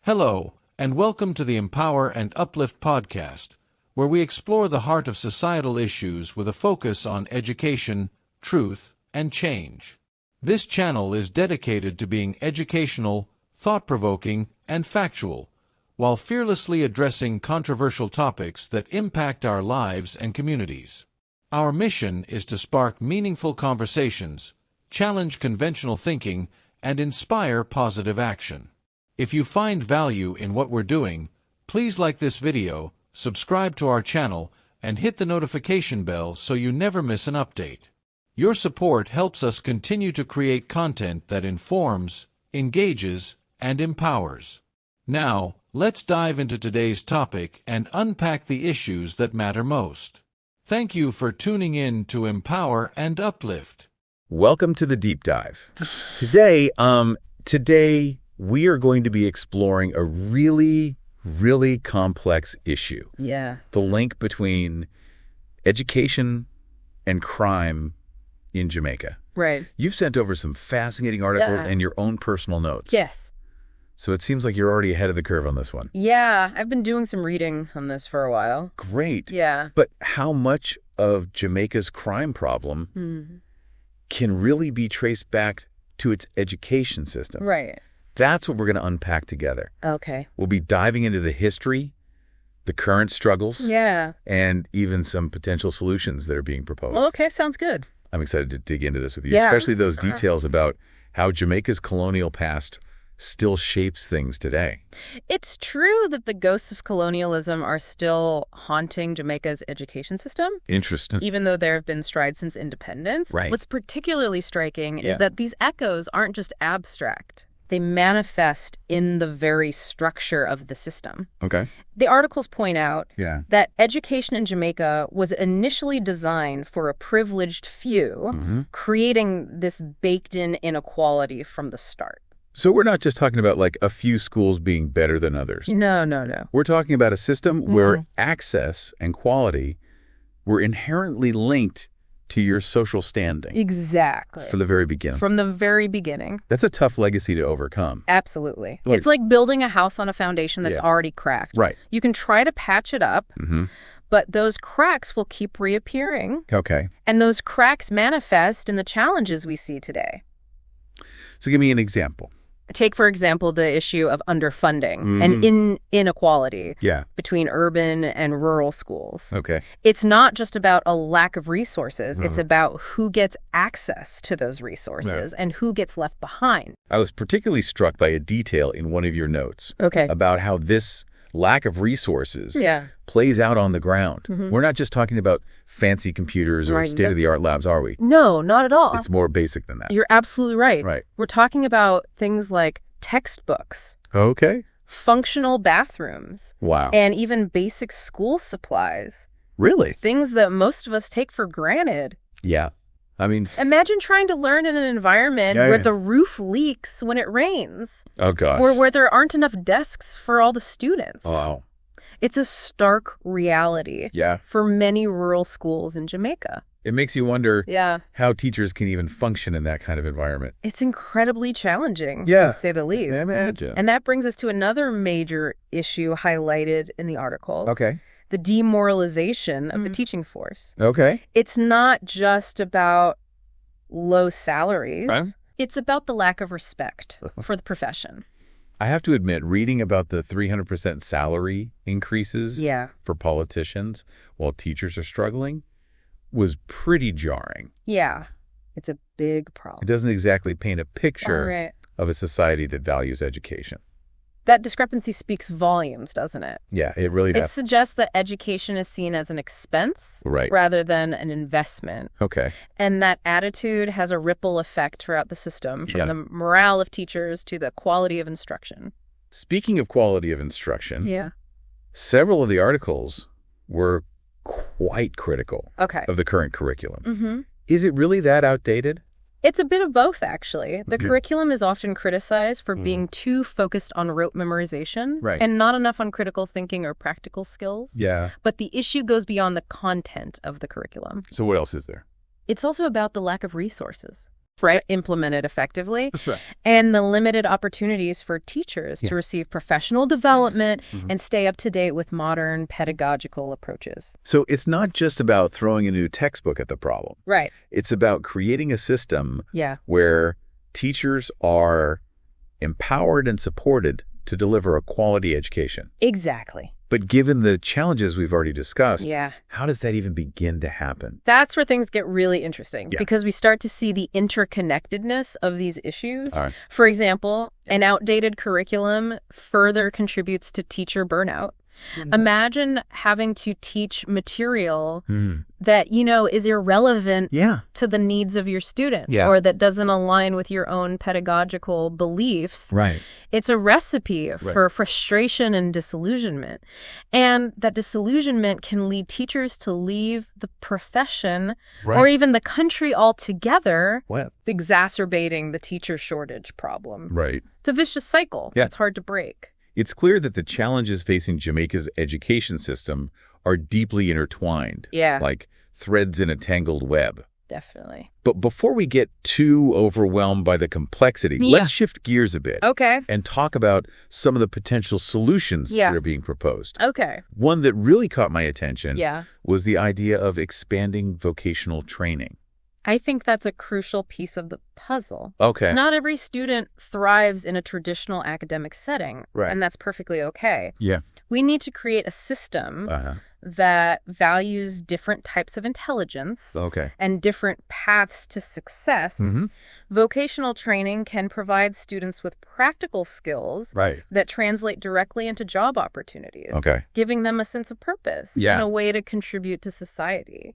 Hello, and welcome to the Empower and Uplift podcast, where we explore the heart of societal issues with a focus on education, truth, and change. This channel is dedicated to being educational, thought-provoking, and factual, while fearlessly addressing controversial topics that impact our lives and communities. Our mission is to spark meaningful conversations, challenge conventional thinking, and inspire positive action. If you find value in what we're doing, please like this video, subscribe to our channel, and hit the notification bell so you never miss an update. Your support helps us continue to create content that informs, engages, and empowers. Now, let's dive into today's topic and unpack the issues that matter most. Thank you for tuning in to Empower and Uplift. Welcome to the deep dive. Today we are going to be exploring a really complex issue. Yeah. The link between education and crime in Jamaica. Right. You've sent over some fascinating articles and your own personal notes. Yes. So it seems like you're already ahead of the curve on this one. Yeah, I've been doing some reading on this for a while. Great. Yeah. But how much of Jamaica's crime problem can really be traced back to its education system? Right. That's what we're going to unpack together. Okay. We'll be diving into the history, the current struggles, and even some potential solutions that are being proposed. Well, okay, sounds good. I'm excited to dig into this with you, Yeah. especially those details about how Jamaica's colonial past still shapes things today. It's true that the ghosts of colonialism are still haunting Jamaica's education system, Interesting. even though there have been strides since independence. Right. What's particularly striking is that these echoes aren't just abstract. They manifest in the very structure of the system. Okay. The articles point out Yeah. that education in Jamaica was initially designed for a privileged few, creating this baked-in inequality from the start. So we're not just talking about like a few schools being better than others. No. We're talking about a system where access and quality were inherently linked to your social standing. Exactly. From the very beginning. From the very beginning. That's a tough legacy to overcome. Absolutely. Like- It's like building a house on a foundation that's already cracked. Right. You can try to patch it up, but those cracks will keep reappearing. Okay. And those cracks manifest in the challenges we see today. So give me an example. Take, for example, the issue of underfunding and inequality Yeah. between urban and rural schools. Okay. It's not just about a lack of resources. It's about who gets access to those resources and who gets left behind. I was particularly struck by a detail in one of your notes Okay. about how this lack of resources Yeah. plays out on the ground. We're not just talking about fancy computers or Right. state-of-the-art labs, are we? No, not at all. It's more basic than that. You're absolutely right. Right. We're talking about things like textbooks, Okay. functional bathrooms, Wow. and even basic school supplies. Really? Things that most of us take for granted. Yeah. I mean, Imagine trying to learn in an environment Yeah, where yeah. the roof leaks when it rains, oh gosh. or where there aren't enough desks for all the students. Wow. It's a stark reality Yeah. for many rural schools in Jamaica. It makes you wonder Yeah. how teachers can even function in that kind of environment. It's incredibly challenging, Yeah. to say the least. Imagine. And that brings us to another major issue highlighted in the articles. Okay. The demoralization of the teaching force. Okay. It's not just about low salaries. Right. It's about the lack of respect for the profession. I have to admit, reading about the 300% salary increases Yeah. for politicians while teachers are struggling was pretty jarring. Yeah. It's a big It problem. doesn't exactly paint a picture Right. of a society that values education. That discrepancy speaks volumes, doesn't it? Yeah, it really It does. suggests that education is seen as an expense Right. rather than an investment. Okay. And that attitude has a ripple effect throughout the system, from Yeah. the morale of teachers to the quality of instruction. Speaking of quality of instruction, Yeah. several of the articles were quite critical Okay. of the current curriculum. Mm-hmm. Is it really that outdated? It's a bit of both, actually. The Yeah. curriculum is often criticized for being too focused on rote memorization Right. and not enough on critical thinking or practical skills. Yeah. But the issue goes beyond the content of the curriculum. So what else is there? It's also about the lack of resources. to implement it effectively, Right. and the limited opportunities for teachers to receive professional development and stay up to date with modern pedagogical approaches. So it's not just about throwing a new textbook at the problem. Right. It's about creating a system Yeah. where teachers are empowered and supported to deliver a quality education. Exactly. But given the challenges we've already discussed, Yeah. how does that even begin to happen? That's where things get really interesting Yeah. because we start to see the interconnectedness of these issues. All right. For example, an outdated curriculum further contributes to teacher burnout. Imagine having to teach material that, is irrelevant Yeah. to the needs of your students Yeah. or that doesn't align with your own pedagogical beliefs. Right. It's a recipe for frustration and disillusionment. And that disillusionment can lead teachers to leave the profession or even the country altogether, What? exacerbating the teacher shortage problem. Right. It's a vicious cycle. Yeah. It's hard to break. It's clear that the challenges facing Jamaica's education system are deeply intertwined. Yeah. Like threads in a tangled web. Definitely. But before we get too overwhelmed by the complexity, let's shift gears a bit Okay. and talk about some of the potential solutions that are being proposed. Okay. One that really caught my attention Yeah. was the idea of expanding vocational training. I think that's a crucial piece of the puzzle. Okay. Not every student thrives in a traditional academic setting, Right. and that's perfectly okay. Yeah. We need to create a system Uh-huh. that values different types of intelligence Okay. and different paths to success. Vocational training can provide students with practical skills Right. that translate directly into job opportunities, Okay. giving them a sense of purpose and a way to contribute to society.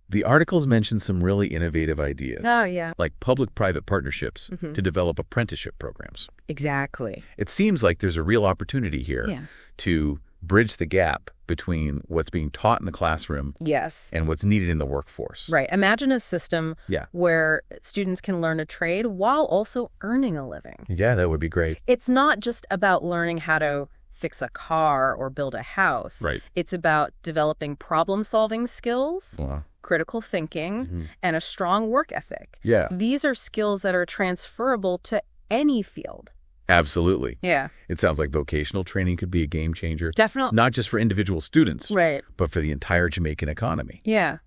The articles mention some really innovative ideas. Oh, yeah. Like public-private partnerships to develop apprenticeship programs. Exactly. It seems like there's a real opportunity here Yeah. to bridge the gap between what's being taught in the classroom Yes. and what's needed in the workforce. Right. Imagine a system where students can learn a trade while also earning a living. Yeah, that would be great. It's not just about learning how to fix a car or build a house. Right. It's about developing problem-solving skills, Wow. critical thinking, and a strong work ethic. Yeah. These are skills that are transferable to any field. Absolutely. Yeah. It sounds like vocational training could be a game changer. Definitely. Not just for individual students, Right. but for the entire Jamaican economy. Yeah.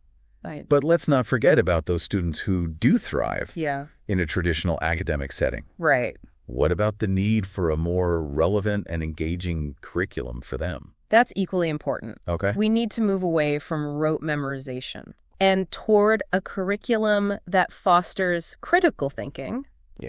Right. But let's not forget about those students who do thrive Yeah. in a traditional academic setting. Right. What about the need for a more relevant and engaging curriculum for them? That's equally important. Okay. We need to move away from rote memorization and toward a curriculum that fosters critical thinking,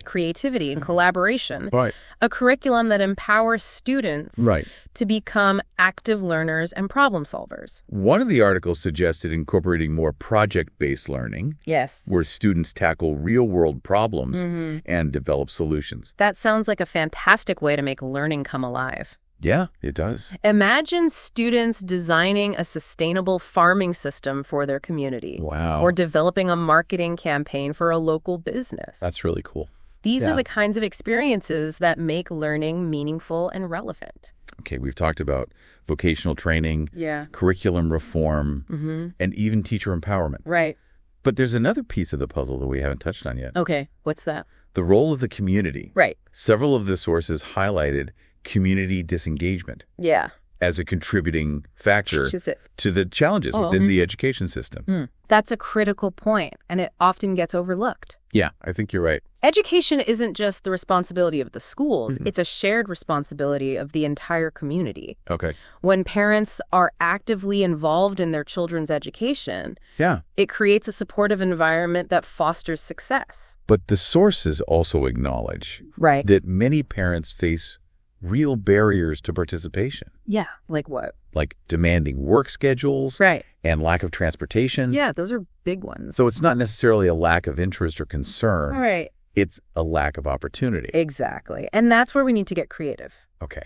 creativity, and collaboration. Right. A curriculum that empowers students Right. to become active learners and problem solvers. One of the articles suggested incorporating more project-based learning, Yes. where students tackle real-world problems and develop solutions. That sounds like a fantastic way to make learning come alive. Yeah, it does. Imagine students designing a sustainable farming system for their community. Wow. Or developing a marketing campaign for a local business. That's really cool. These are the kinds of experiences that make learning meaningful and relevant. Okay, we've talked about vocational training, Yeah. curriculum reform, and even teacher empowerment. Right. But there's another piece of the puzzle that we haven't touched on yet. Okay. What's that? The role of the community. Right. Several of the sources highlighted community disengagement Yeah. as a contributing factor Shoots it. to the challenges within the education system. That's a critical point, and it often gets overlooked. Yeah, I think you're right. Education isn't just the responsibility of the schools. It's a shared responsibility of the entire community. Okay. When parents are actively involved in their children's education, Yeah. it creates a supportive environment that fosters success. But the sources also acknowledge Right. that many parents face real barriers to participation, Yeah. Like what? like demanding work schedules Right. and lack of transportation. Yeah, those are big ones. So it's not necessarily a lack of interest or concern. Right. It's a lack of opportunity. Exactly. And that's where we need to get creative. Okay.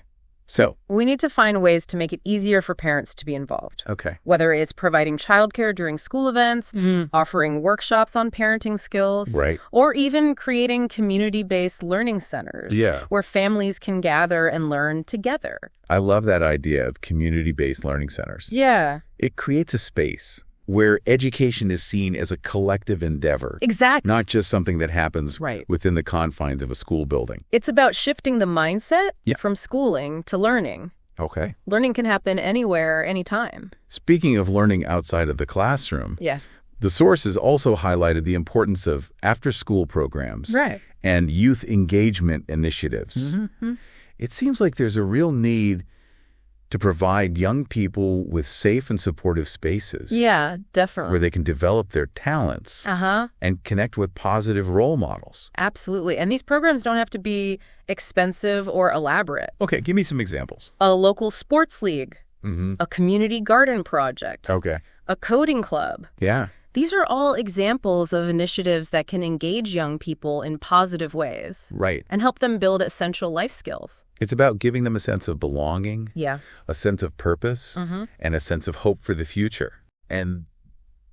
So, We need to find ways to make it easier for parents to be involved. okay. Whether it's providing childcare during school events, offering workshops on parenting skills, Right. or even creating community-based learning centers where families can gather and learn together. I love that idea of community-based learning centers. Yeah. It creates a space where education is seen as a collective endeavor. Exactly. Not just something that happens Right. within the confines of a school building. It's about shifting the mindset from schooling to learning. Okay. Learning can happen anywhere, anytime. Speaking of learning outside of the classroom, Yes. the sources also highlighted the importance of after-school programs Right. and youth engagement initiatives. It seems like there's a real need to provide young people with safe and supportive spaces Yeah, definitely. where they can develop their talents and connect with positive role models. Absolutely. And these programs don't have to be expensive or elaborate. Okay, give me some examples. A local sports league, a community garden project, Okay. a coding club. Yeah. These are all examples of initiatives that can engage young people in positive ways Right. and help them build essential life skills. It's about giving them a sense of belonging, Yeah. a sense of purpose, and a sense of hope for the future. And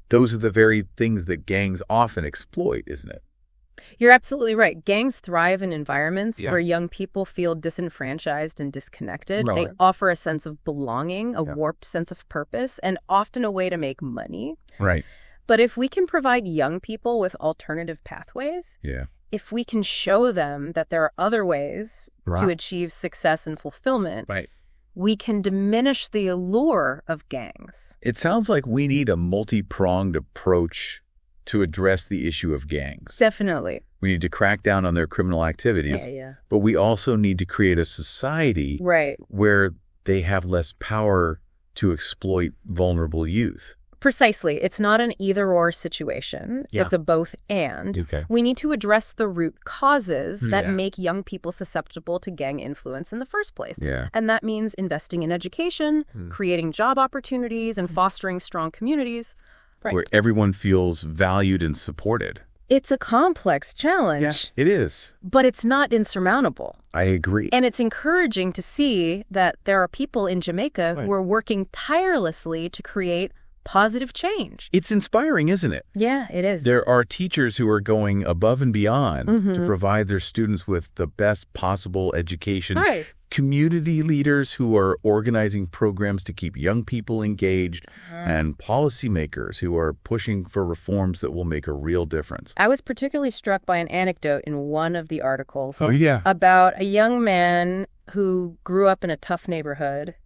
those are the very things that gangs often exploit, isn't it? You're absolutely right. Gangs thrive in environments Yeah. where young people feel disenfranchised and disconnected. Right. They offer a sense of belonging, a warped sense of purpose, and often a way to make money. Right. But if we can provide young people with alternative pathways, Yeah. if we can show them that there are other ways to Right. achieve success and fulfillment, Right. we can diminish the allure of gangs. It sounds like we need a multi-pronged approach to address the issue of gangs. Definitely. We need to crack down on their criminal activities, Yeah. but we also need to create a society Right. where they have less power to exploit vulnerable youth. Precisely. It's not an either-or situation. Yeah. It's a both-and. Okay. We need to address the root causes that Yeah. make young people susceptible to gang influence in the first place. Yeah. And that means investing in education, creating job opportunities, and fostering strong communities. Right. Where everyone feels valued and supported. It's a complex challenge, It is. but it's not insurmountable. I agree. And it's encouraging to see that there are people in Jamaica who are working tirelessly to create positive change. It's inspiring, isn't it? Yeah, it is. There are teachers who are going above and beyond to provide their students with the best possible education. Right. Community leaders who are organizing programs to keep young people engaged, and policymakers who are pushing for reforms that will make a real difference. I was particularly struck by an anecdote in one of the articles yeah. about a young man who grew up in a tough neighborhood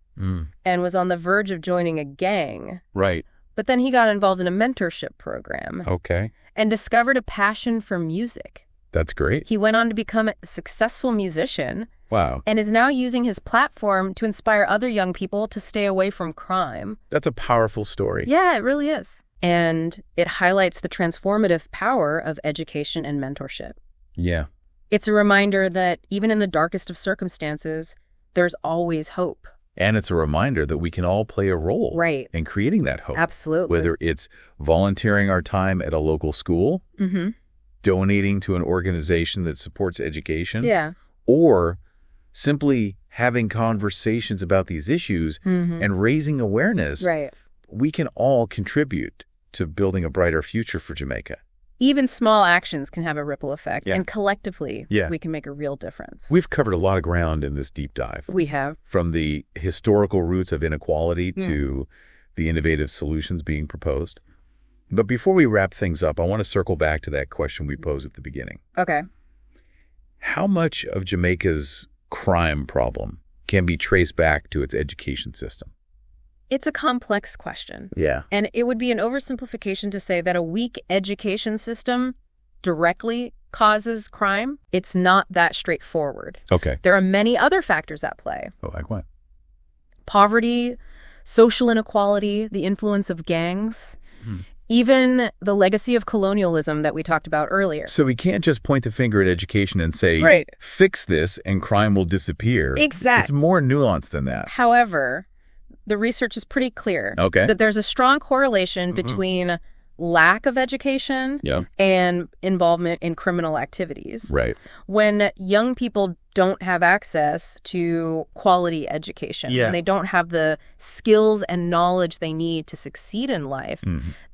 and was on the verge of joining a gang. Right. But then he got involved in a mentorship program Okay. and discovered a passion for music. That's great. He went on to become a successful musician Wow. and is now using his platform to inspire other young people to stay away from crime. That's a powerful story. Yeah, it really is. And it highlights the transformative power of education and mentorship. Yeah. It's a reminder that even in the darkest of circumstances, there's always hope. And it's a reminder that we can all play a role Right. in creating that hope. Absolutely. Whether it's volunteering our time at a local school, donating to an organization that supports education, Yeah. or simply having conversations about these issues and raising awareness, Right. we can all contribute to building a brighter future for Jamaica. Even small actions can have a ripple effect, Yeah. and collectively, Yeah. we can make a real difference. We've covered a lot of ground in this deep dive, We have. from the historical roots of inequality to the innovative solutions being proposed. But before we wrap things up, I want to circle back to that question we posed at the beginning. Okay. How much of Jamaica's crime problem can be traced back to its education system? It's a complex question. Yeah. And it would be an oversimplification to say that a weak education system directly causes crime. It's not that straightforward. Okay. There are many other factors at play. Oh, like what? Poverty, social inequality, the influence of gangs, even the legacy of colonialism that we talked about earlier. So we can't just point the finger at education and say, Right. fix this and crime will disappear. Exactly. It's more nuanced than that. However, the research is pretty clear Okay. that there's a strong correlation between lack of education Yeah. and involvement in criminal activities. Right. When young people don't have access to quality education, Yeah. and they don't have the skills and knowledge they need to succeed in life,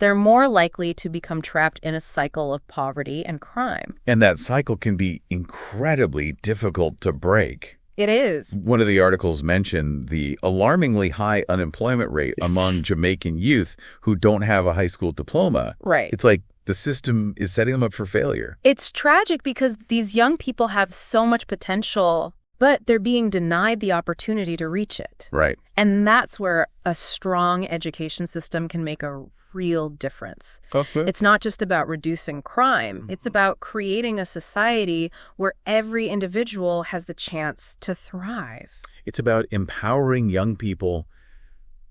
they're more likely to become trapped in a cycle of poverty and crime. And that cycle can be incredibly difficult to break. It is. One of the articles mentioned the alarmingly high unemployment rate among Jamaican youth who don't have a high school diploma. Right. It's like the system is setting them up for failure. It's tragic because these young people have so much potential, but they're being denied the opportunity to reach it. Right. And that's where a strong education system can make a real difference. Okay. It's not just about reducing crime. It's about creating a society where every individual has the chance to thrive. It's about empowering young people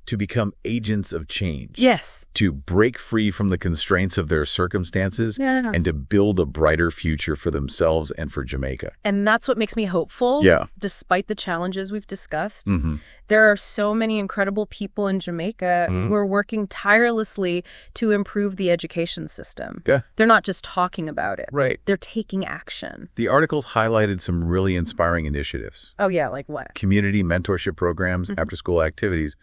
to become agents of change. Yes. To break free from the constraints of their circumstances and to build a brighter future for themselves and for Jamaica. And that's what makes me hopeful. Yeah. Despite the challenges we've discussed. Mm-hmm. There are so many incredible people in Jamaica who are working tirelessly to improve the education system. Yeah. They're not just talking about it. Right. They're taking action. The articles highlighted some really inspiring initiatives. Oh, yeah, like what? Community mentorship programs, after-school activities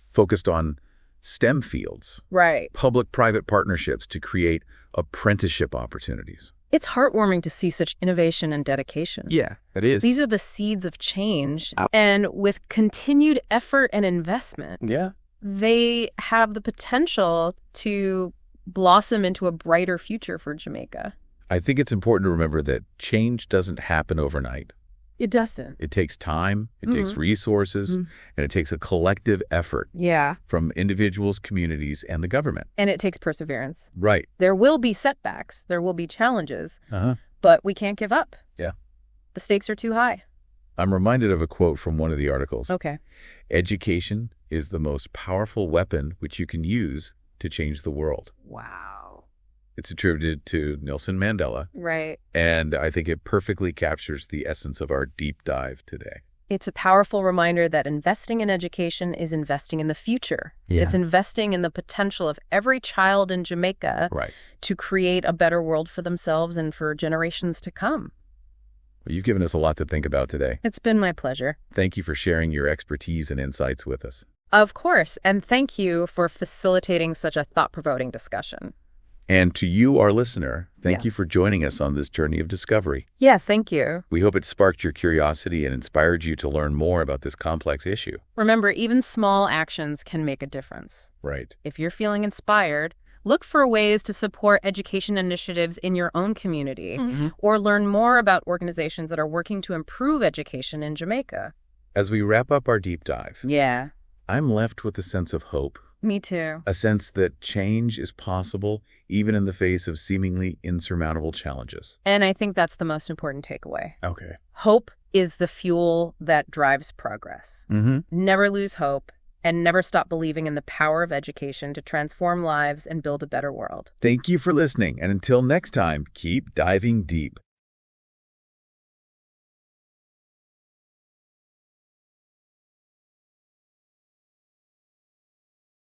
focused on STEM fields. Right. Public-private partnerships to create apprenticeship opportunities. It's heartwarming to see such innovation and dedication. Yeah, it is. These are the seeds of change. And with continued effort and investment, they have the potential to blossom into a brighter future for Jamaica. I think it's important to remember that change doesn't happen overnight. It doesn't. It takes time, it takes resources, and it takes a collective effort from individuals, communities, and the government. And it takes perseverance. Right. There will be setbacks. There will be challenges. But we can't give up. Yeah. The stakes are too high. I'm reminded of a quote from one of the articles. Okay. Education is the most powerful weapon which you can use to change the world. Wow. It's attributed to Nelson Mandela. Right. And I think it perfectly captures the essence of our deep dive today. It's a powerful reminder that investing in education is investing in the future. Yeah. It's investing in the potential of every child in Jamaica to create a better world for themselves and for generations to come. Well, you've given us a lot to think about today. It's been my pleasure. Thank you for sharing your expertise and insights with us. Of course. And thank you for facilitating such a thought-provoking discussion. And to you, our listener, thank you for joining us on this journey of discovery. Yes, thank you. We hope it sparked your curiosity and inspired you to learn more about this complex issue. Remember, even small actions can make a difference. Right. If you're feeling inspired, look for ways to support education initiatives in your own community or learn more about organizations that are working to improve education in Jamaica. As we wrap up our deep dive, I'm left with a sense of hope. Me too. A sense that change is possible even in the face of seemingly insurmountable challenges. And I think that's the most important takeaway. Okay. Hope is the fuel that drives progress. Never lose hope and never stop believing in the power of education to transform lives and build a better world. Thank you for listening. And until next time, keep diving deep.